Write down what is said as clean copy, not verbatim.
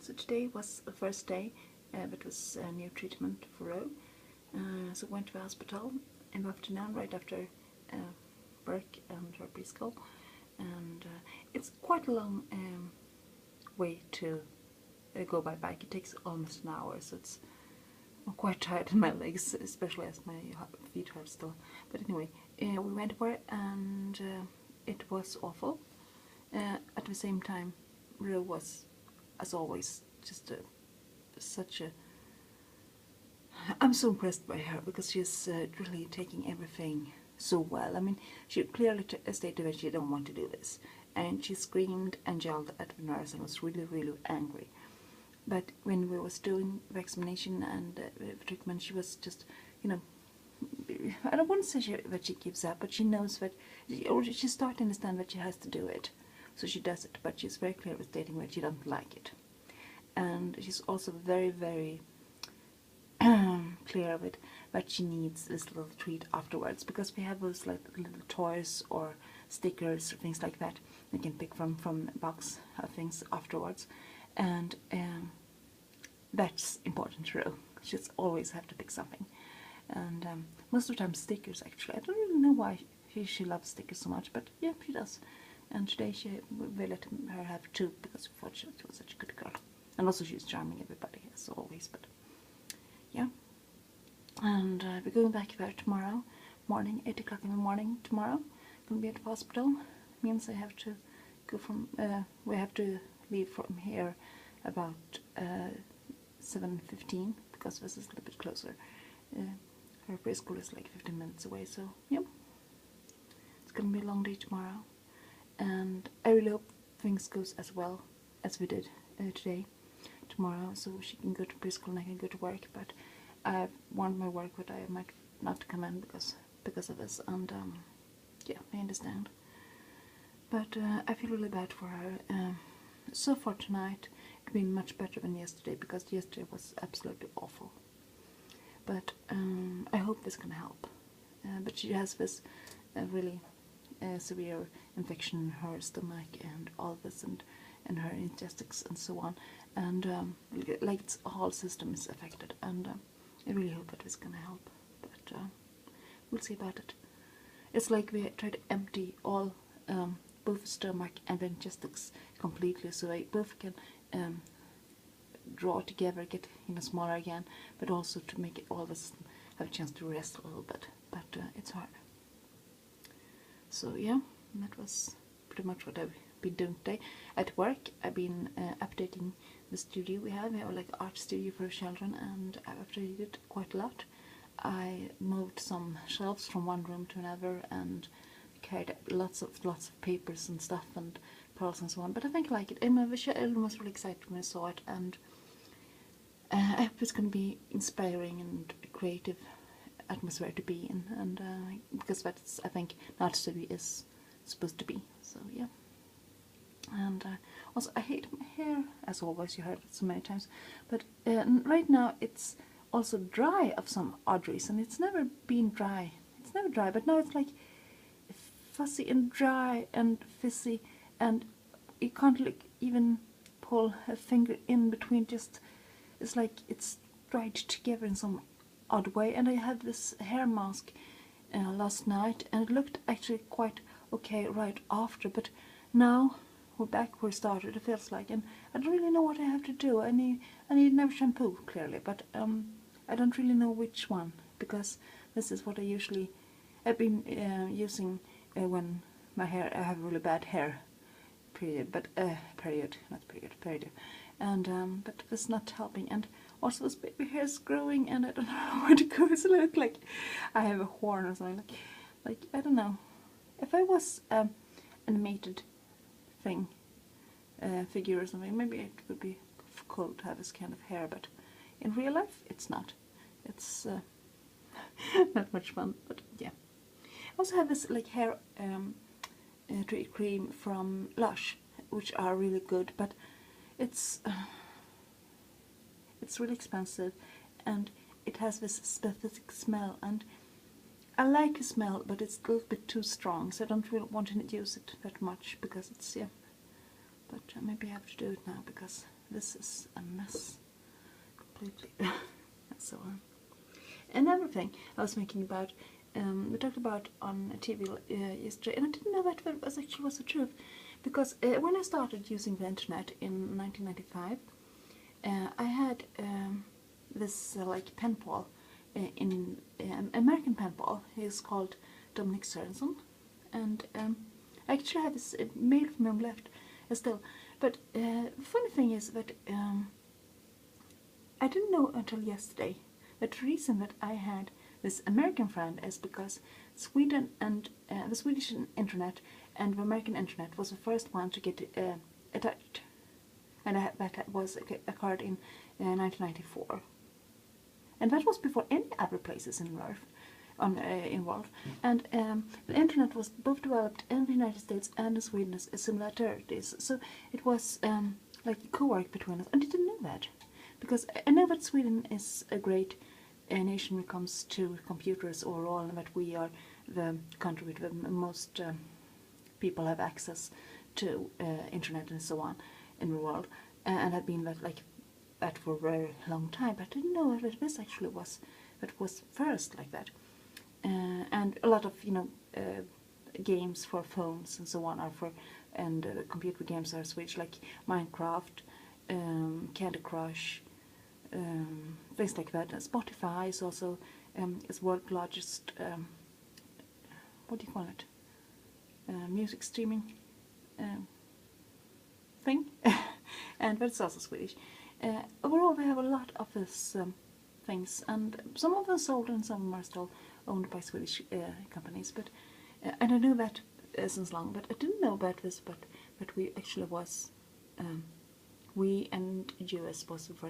So today was the first day. It was a new treatment for Ro. So went to the hospital in the afternoon, right after work and her preschool. And it's quite a long way to go by bike. It takes almost an hour, so I'm quite tired in my legs, especially as my feet hurt still. But anyway, we went there and it was awful. At the same time, Ro was, as always, just such a... I'm so impressed by her because she's really taking everything so well. I mean, she clearly stated that she didn't want to do this, and she screamed and yelled at the nurse and was really, really angry. But when we was doing the examination and treatment, she was just, you know, I don't want to say that she gives up, but she knows that, or she's starting to understand that she has to do it. So she does it, but she's very clear with stating that she doesn't like it. And she's also very, very clear of it that she needs this little treat afterwards, because we have those like little toys or stickers or things like that you can pick from a box of things afterwards. And that's important to her. She just always have to pick something. And most of the time stickers, actually. I don't really know why she loves stickers so much, but yeah, she does. And today we let her have two because we thought she was such a good girl. And also she's charming everybody, as always, but yeah. And we're going back there tomorrow morning, 8 o'clock in the morning tomorrow. Gonna be at the hospital. Means I have to go from, we have to leave from here about 7:15 because this is a little bit closer. Her preschool is like 15 minutes away, so yep. It's gonna be a long day tomorrow, and I really hope things goes as well as we did today. Tomorrow, so she can go to preschool and I can go to work. But I've warned my work that I might not come in because of this, and yeah, I understand. But I feel really bad for her. So far tonight, it's been much better than yesterday, because yesterday was absolutely awful. But I hope this can help. But she has this really severe infection in her stomach and all this, and her intestines and so on, and like its whole system is affected, and I really hope that it's gonna help, but we'll see about it. It's like we try to empty all both stomach and the intestines completely, so they both can draw together, get smaller again, but also to make it all this have a chance to rest a little bit, but it's hard. So yeah, that was pretty much what I've been doing today. At work, I've been updating the studio we have. We have like an art studio for children, and I've updated it quite a lot. I moved some shelves from one room to another and carried lots of papers and stuff and pearls and so on. But I think I like it. Emma was really excited when I saw it, and I hope it's going to be inspiring and creative atmosphere to be in, and because that's, I think, art studio is supposed to be. So yeah. And also, I hate my hair, as always. You heard it so many times, but right now it's also dry of some odd reason. It's never been dry. It's never dry, but now it's like fussy and dry and fizzy, and you can't even pull a finger in between. Just, it's like it's dried together in some odd way. And I had this hair mask last night, and it looked actually quite okay right after, but now we're back where we started, it feels like, and I don't really know what I have to do. I need another shampoo, clearly, but I don't really know which one, because this is what I've been using when my hair, I have really bad hair, period, but period, and but it's not helping. And also this baby hair is growing, and I don't know where to go. It's look like I have a horn or something, like I don't know. If I was animated figure or something, maybe it would be cool to have this kind of hair, but in real life it's not. It's not much fun, but yeah. I also have this like hair treat cream from Lush, which are really good, but it's really expensive, and it has this specific smell, and I like the smell, but it's a little bit too strong, so I don't really want to use it that much, because it's, yeah, but maybe I have to do it now because this is a mess completely. So another thing I was thinking about, we talked about on TV yesterday, and I didn't know that was actually was the truth, because when I started using the internet in 1995, I had this like pen pal in American pen pal. He's called Dominic Sørensen, and I actually have this mail from him left still. But the funny thing is that I didn't know until yesterday that the reason that I had this American friend is because Sweden and the Swedish internet and the American internet was the first one to get attached, and that was occurred in 1994, and that was before any other places in Earth. In world, and the internet was both developed in the United States and in Sweden as similar territories, so it was like a co-work between us. I didn't know that, because I know that Sweden is a great nation when it comes to computers overall, and that we are the country with the most people have access to internet and so on in the world, and have been that for a very long time. But I didn't know that this actually was first like that. And a lot of games for phones and so on are computer games are Swedish, like Minecraft, Candy Crush, things like that. Spotify is also is world's largest what do you call it, music streaming thing, and that's also Swedish. Overall, we have a lot of these things, and some of them sold and some of them are still owned by Swedish companies. But and I know that since long, but I didn't know about this. But we actually was we and US was the first